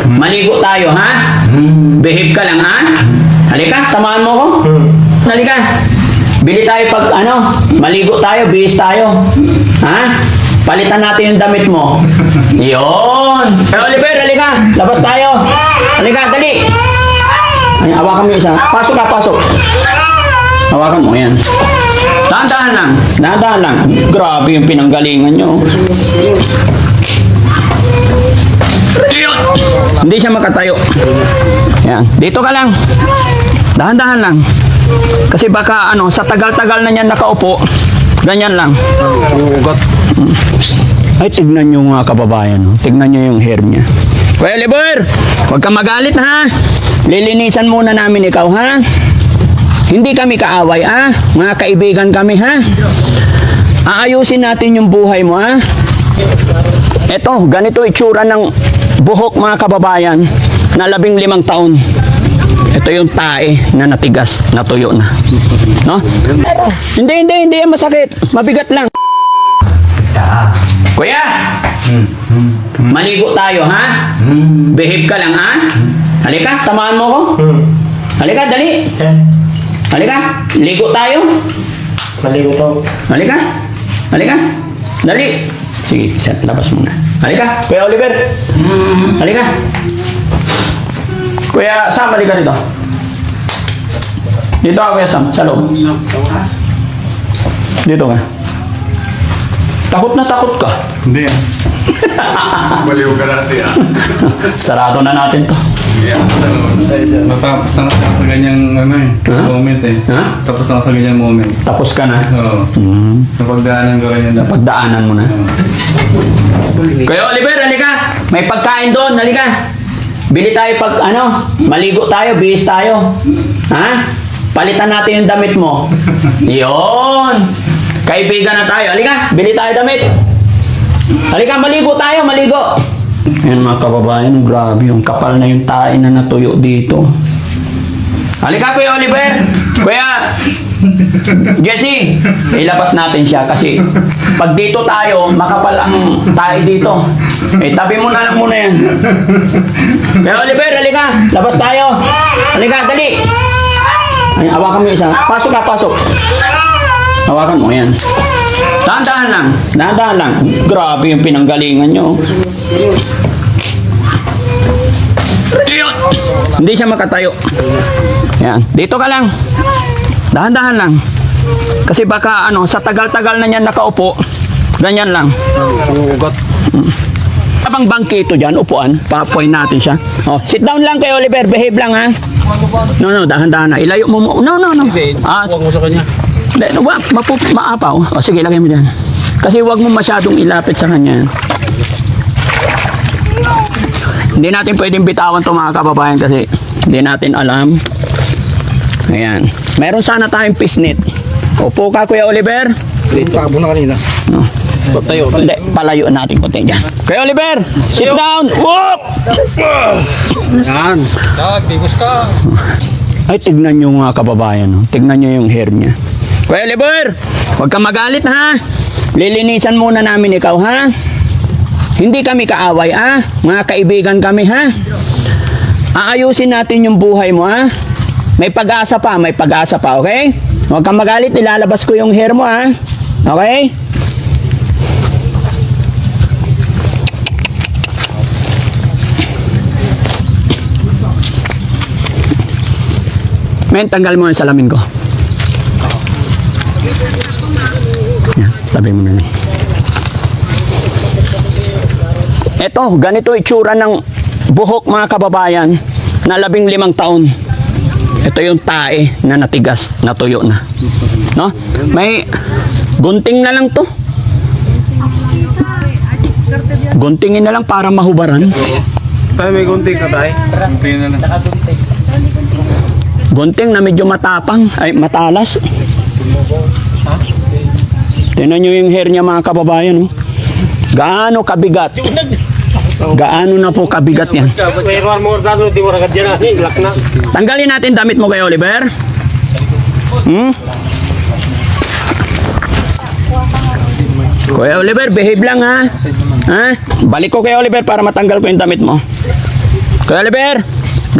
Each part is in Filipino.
Maligo tayo, ha? Behave ka lang, ha? Halika, samahan mo ko. Halika. Bili tayo pag, maligo tayo, bihis tayo. Ha? Palitan natin yung damit mo. Yun. Oliver, halika. Labas tayo. Halika, dali. Ay, hawakan mo yung isa. Pasok ka, pasok. Hawakan mo, yan. Dahan-dahan lang. Dahan-dahan lang. Grabe yung pinanggalingan nyo. Hindi siya makatayo. Yan. Dito ka lang. Dahan-dahan lang. Kasi baka sa tagal-tagal na niyan nakaupo, ganyan lang. Ay, tignan nyo mga kababayan. Tignan nyo yung hair niya. Kuya Oliver, huwag ka magalit, ha? Lilinisan muna namin ikaw, ha? Hindi kami kaaway, ha? Mga kaibigan kami, ha? Aayusin natin yung buhay mo, ha? Eto, ganito itsura ng buhok mga kababayan na 15 taon. Ito yung tae na natigas, natuyo na. No? Hindi yan masakit. Mabigat lang. Kuya! Maligo tayo, ha? Behave ka lang, ha? Halika, samahan mo ko. Halika, dali. Halika, ligo tayo. Maligo to. Halika. Halika. Dali. Sige, labas muna. Halika, Kuya Oliver. Halika. Kuya Sam, halika dito. Dito ka, Kuya Sam, sa loob. Dito ka. Takot na takot ka. Hindi yan. Baliw ka natin yan. Sarado na natin to. Matapos na sa ganyang moment eh. Ha? Tapos na sa ganyang moment. Tapos ka na. Oo. Napagdaanan ko rin yan. Pagdaanan mo na. Kuya Oliver, halika. May pagkain doon, halika. Bili tayo pag, maligo tayo, bihis tayo. Ha? Palitan natin yung damit mo. Yun. Kaibigan na tayo. Halika, bili tayo damit. Halika, maligo tayo, maligo. Yan mga kababayan, grabe yung kapal na yung tae na natuyo dito. Halika, Kuya Oliver. Kuya Jesse, ilabas natin siya kasi pag dito tayo, makapal ang tae dito. Tabi mo na lang muna yan. Kuya Oliver, halika. Labas tayo. Halika, dali. Ay, hawakan mo isa. Pasok ka, pasok. Hawakan mo yan. Dahan-dahan lang. Dahan-dahan lang. Grabe yung pinanggalingan nyo. Hindi siya makatayo. Yan. Dito ka lang. Dahan-dahan lang. Kasi baka sa tagal-tagal na niyan nakaupo, ganyan lang. Abang bangkito dyan, upuan, papoy natin siya. Oh, sit down lang kay Oliver, behave lang, ha. No, dahan-dahan na. Ilayo mo mo. No. Huwag mo sa kanya. Wag, maapaw. O sige, lagay mo dyan. Kasi wag mo masyadong ilapit sa kanya. Hindi natin pwedeng bitawan ito mga kababayan kasi hindi natin alam. Ayan. Meron sana tayong pisnit. Upo ka, Kuya Oliver. Takbo na kanina. No. Tayo. Hindi, palayo natin konti dyan. Kuya Oliver, sit down. Whoop! Yan. Tigos ka. Ay, tignan nyo mga kababayan. Tignan nyo yung hair niya. Kuya Oliver, huwag kang magalit, ha? Lilinisan muna namin ikaw, ha? Hindi kami kaaway, ha? Mga kaibigan kami, ha? Aayusin natin yung buhay mo, ha? May pag-asa pa, okay? Huwag kang magalit, ilalabas ko yung hair mo, ha? Okay? Men, tanggal mo yung salamin ko. Yan, tabi mo na. Eto, ganito itsura ng buhok mga kababayan na 15 taon. Ito yung tae na natigas, natuyo na. No? May gunting na lang to. Guntingin na lang para mahubaran. Tayo may gunting ka tayo. Gunting na lang. Gunting na medyo matapang, ay matalas. Tingnan nyo yung hair niya mga kababayan. Oh. Gaano kabigat? Gaano na po kabigat yan? Tanggalin natin damit mo kay Oliver. Kuya Oliver, behave lang, ha? Ha? Balik ko kay Oliver para matanggal ko yung damit mo. Kuya Oliver,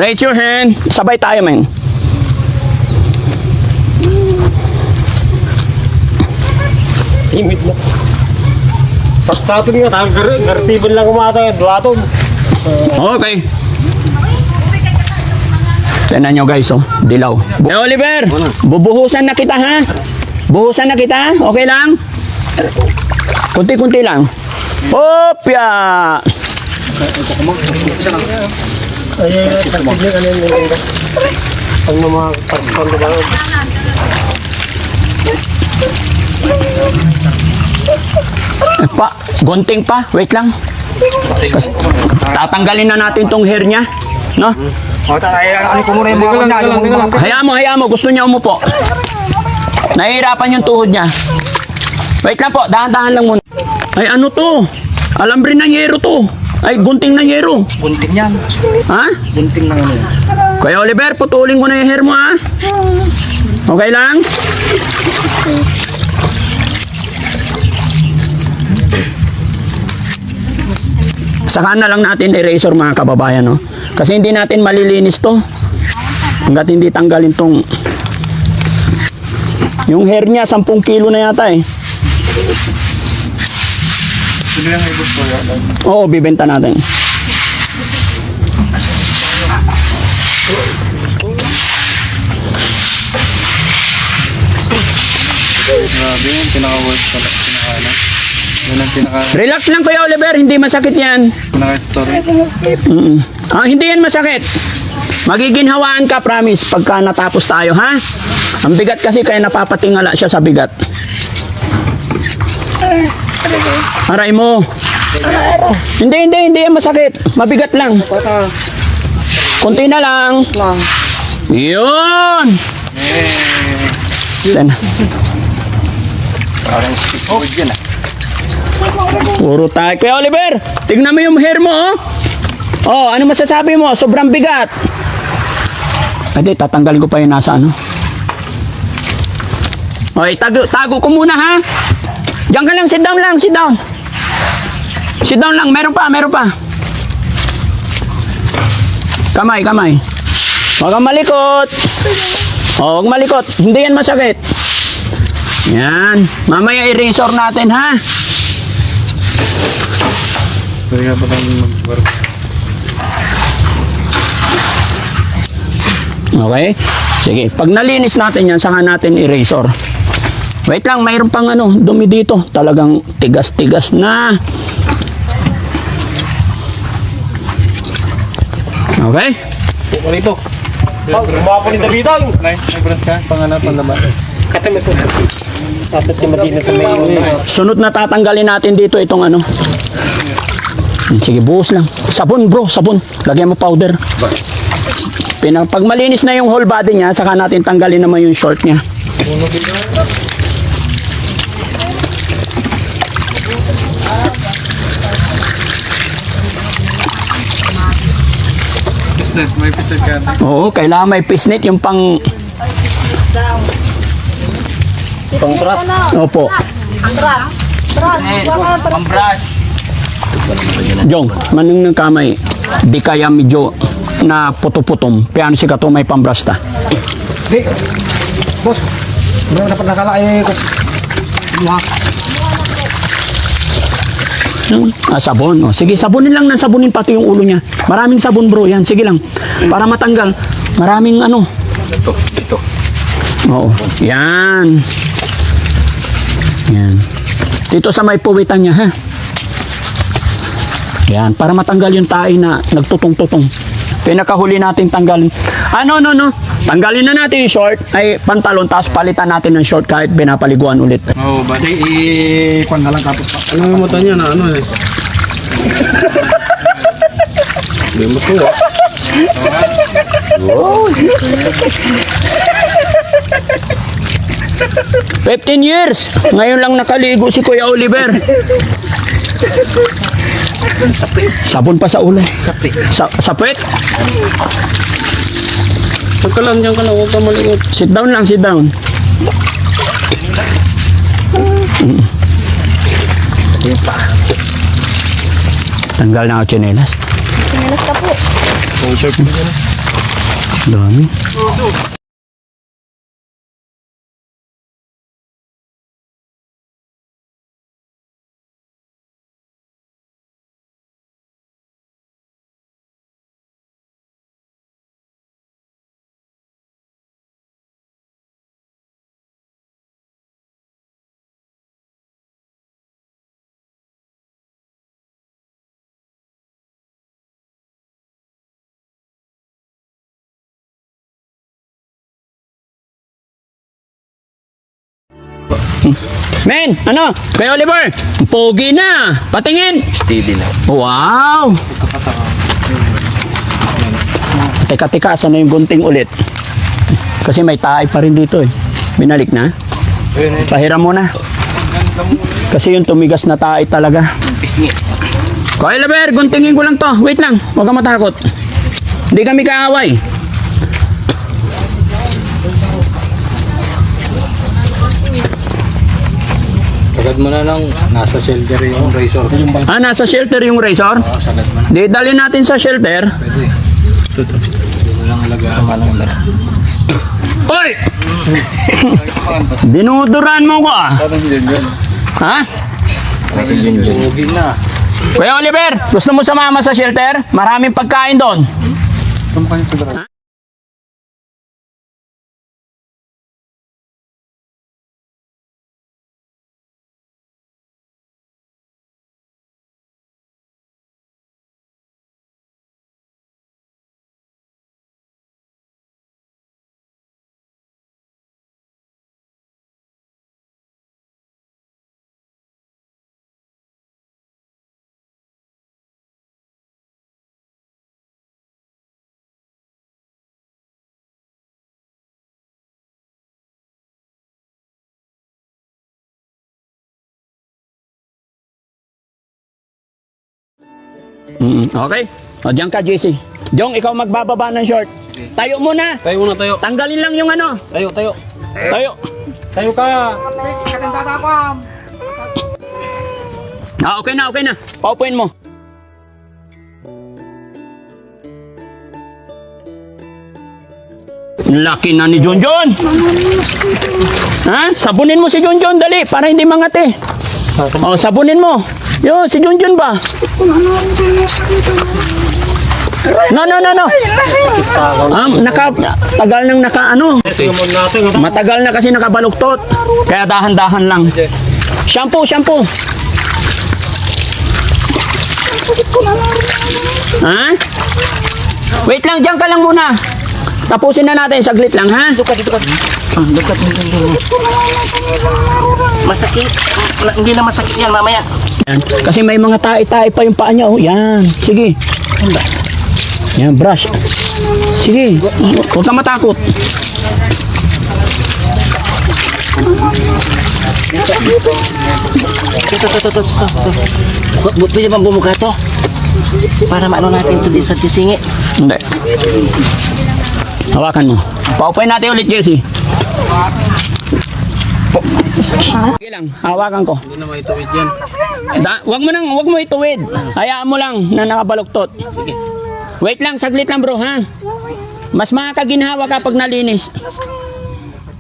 raise your hand. Sabay tayo, men. Imit mo. Satsatun nga, gartibon lang kumata, duwaton. Okay. Tignan nyo guys, oh. Dilaw. Kuya Oliver, bubuhusan na kita, ha? Buhusan na kita, okay lang? Kunti-kunti lang. Opya! Ay, tagpigil ka nila. Pag na mga pagpando ba? Gunting pa. Wait lang. Tatanggalin na natin tong hair niya. No? Ano ko muna yung mga Hayaan mo. Gusto niya umupo. Nahihirapan yung tuhod niya. Wait lang po. Dahan-dahan lang muna. Ay, ano to? Alambre ng yero to. Ay, gunting ng yero. Bunting yan. Ha? Bunting ng ano yan. Kuya Oliver, putulin ko na yung hair mo, ha? Okay lang? Saka na lang natin eraser, mga kababayan, no? Kasi hindi natin malilinis to hanggat hindi tanggalin tong yung hair niya. 10 kilo na yata eh. Sino yung ibig ko yan? Oo, bibenta natin. Grabe yung pinaka-worst ko. Pinaka-ano? Yun ang Relax lang, Kuya Oliver, hindi masakit yan. pinaka-story. Hindi yan masakit. Magiginhawaan ka, promise, pagka natapos tayo, ha? Ang bigat kasi, kaya napapatingala siya sa bigat. Aray mo. Hindi yan masakit. Mabigat lang. Kunti na lang. Yun. Yan. Parang stickwood yan ah. Puro tayo. Kuya Oliver, tignan mo yung hair mo, oh. Oh, ano masasabi mo? Sobrang bigat. Ade, tatanggalin ko pa yung nasa ano. Okay, tago ko muna, ha? Diyan ka lang, sit down lang, sit down. Sit down lang, meron pa. Kamay. Huwag kang malikot. Oh, huwag malikot. Hindi yan masakit. Yan. Mamaya i-razor natin, ha? Pwede ka pa lang mag-work. Okay? Sige, pag nalinis natin yan, saka natin i-razor. Wait lang, mayroon pang ano, dumi dito. Talagang tigas-tigas na. Okay? Ano ito? Umapo ni Davidang. Nice, nag-brush ka? Pangalaba. Kata mo sa dapat yung madina sa may Sunod na tatanggalin natin dito itong ano. Sige, buhos lang. Sabon, bro, sabon. Lagyan mo powder. Pag malinis na yung whole body niya, saka natin tanggalin naman yung short niya. Pisnet, may pisnet ka. Oo, kailangan may pisnet yung pang... pang-trap. Opo. Jong, manong ng kamay. Di kaya medyo na puto-putom. Piano si kato may pambrasta. Di. Boss. Meron dapat nakalakay ko. Sabon. O, sige, sabunin lang ng sabunin pati yung ulo niya. Maraming sabon, bro. Yan, sige lang. Para matanggal. Maraming ano. Ito. Oo. Yan. Yan. Dito sa may puwitan niya, ha? Yan. Para matanggal yung tae na nagtutong-tutong. Pinakahuli natin tanggalin. No. Tanggalin na natin yung short. Ay, pantalon. Tapos palitan natin ng short kahit pinapaliguan ulit. Oo, ba? Kwan na lang tapos pa. Ano yung mata niya na ano eh? Hindi mo to ah. 15 years. Ngayon lang nakaligo si Kuya Oliver. Sabon pa sa ulo. Sapit? Huwag ka lang, dyan ka lang, huwag ka malikot. Sit down lang, sit down. Tanggal na ako tsinelas. Sinalas ka po. Sharp din yan. Dami. Men, ano? Kay Oliver, pogi na. Patingin. Steady na. Wow. Teka, saan na yung gunting ulit? Kasi may taay pa rin dito eh. Binalik na? Pahiram mo na. Kasi yung tumigas na taay talaga. Pisngi. Kay Oliver, guntingin ko lang to. Wait lang, huwag kang matakot. Hindi kami kaaway. Sagad mo na lang, nasa shelter yung razor. Ah, nasa shelter yung razor? Oo, sagad mo na. Di, dali natin sa shelter. Pwede. Ito. Hindi mo lang alagaan ka lang lang. Hoy! Dinuduran mo ko ah. Parang si Junjun. Ha? Parang si Junjun. Huwag na. Kuya Oliver, gusto mo sumama sa shelter? Maraming pagkain doon. Tumpahan sa dara. Okay. O, diyan ka, JC. Jong, ikaw magbababa ng short. Tayo muna. Tayo muna, tayo. Tanggalin lang yung ano. Tayo. Tayo. Tayo ka. Ah, okay na. Paupuin mo. Laki na ni Junjun. Ha? Sabunin mo si Junjun, dali, para hindi mangati. O, sabunin mo. Yo, si Junjun ba? No. Tagal nang ano. Matagal na kasi nakabaluktot. Kaya dahan-dahan lang. Shampoo. Ha? Wait lang, diyan ka lang muna. Tapusin na natin, saglit lang, ha? Dukat. Masakit. Hindi na masakit yan mamaya. Yan. Kasi may mga tae-tae pa yung paa niya, oh. Yan. Sige. Yan, brush. Sige. Huwag kang matakot. Ito. Pwede bang bumuka to? Para maano natin ito sa tisingi. Hindi. Hawakan mo. Paupuin natin ulit, Jesse. Sige lang, hawakan ko. Hindi na maituwid yan. Wag mo ituwid. Hayaan mo lang na nakabaluktot. Sige. Wait lang, saglit lang bro, ha? Mas makakaginhawa kapag nalinis.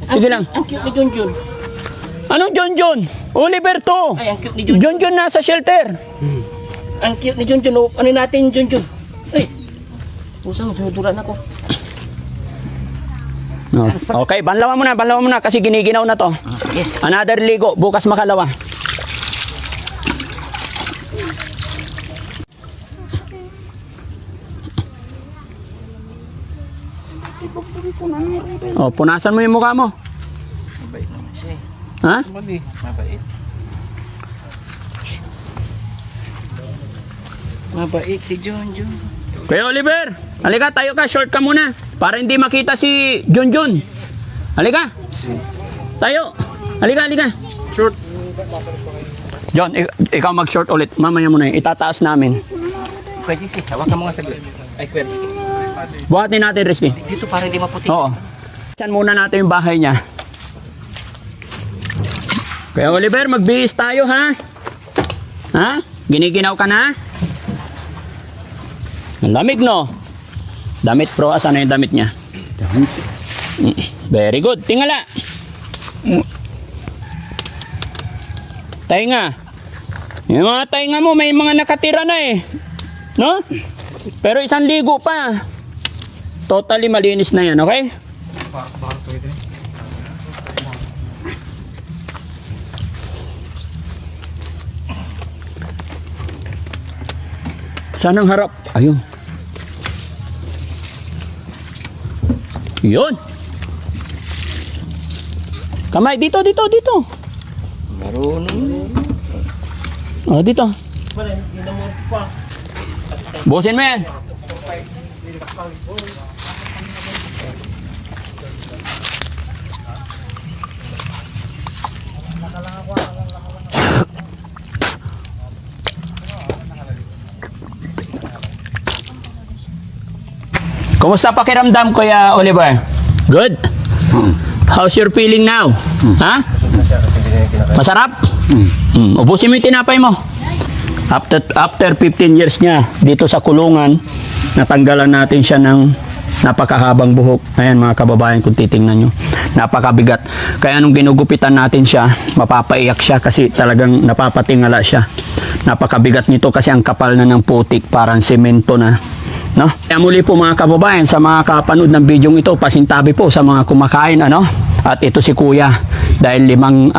Sige lang. Ang cute ni Junjun. Anong Junjun? Oliver to. Ay, ang cute ni Junjun. Junjun nasa shelter. Ang cute ni Junjun. Oh, ano natin Junjun? Ay. Pusang, sinuduran ako. No. Okay, banlawan mo na kasi giniginaw na to. Yes. Another ligo, bukas makalawa. Oh, punasan mo yung mukha mo. Mabait naman siya eh. Ha? Mabait. Mabait si Junjun. Kuya Oliver, halika, tayo ka, short ka muna. Para hindi makita si Junjun. Halika. Tayo. Halika. Short. John, ikaw mag-short ulit. Mamaya mo na yun. Itataas namin. Pwede si, hawakan mo nga saglit. Ay, pwede si. Buhatin natin, Rizky. Dito para hindi maputi. Oo. Saan muna natin yung bahay niya. Kuya Oliver, magbihis tayo, ha? Ha? Giniginaw ka na? Ang lamig, no? Damit, pro. Asan na yung damit niya? Very good. Tingala. Tainga. Yung mga tainga mo, may mga nakatira na eh. No? Pero isang ligo pa. Totally malinis na yan, okay? Saan ang harap? Ayun. Yun. Kamay, dito. Marunong. Oh, dito. Busin mo yan. Kumusta pakiramdam, Kuya Oliver? Good? How's your feeling now? Ha? Masarap? Ubusin mo yung tinapay mo. After 15 years niya dito sa kulungan, natanggalan natin siya ng napakahabang buhok. Ayan mga kababayan, kung titingnan nyo, napakabigat. Kaya nung ginugupitan natin siya, mapapaiyak siya kasi talagang napapatingala siya. Napakabigat nito kasi ang kapal na ng putik, parang semento na. No? Kaya muli po mga kababayan, sa mga kapanood ng video ito, pasintabi po sa mga kumakain, ano? At ito si Kuya, dahil 15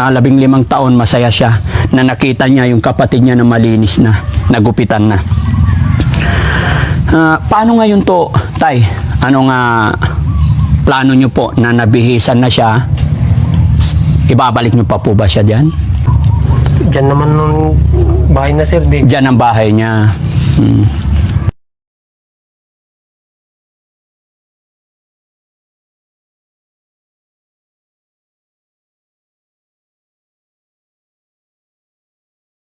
taon masaya siya na nakita niya yung kapatid niya na malinis na, nagupitan na. Paano ngayon to, Tay? Anong plano nyo po na nabihisan na siya? Ibabalik nyo pa po ba siya dyan? Diyan naman nung bahay na sir, di. Dyan ang bahay niya.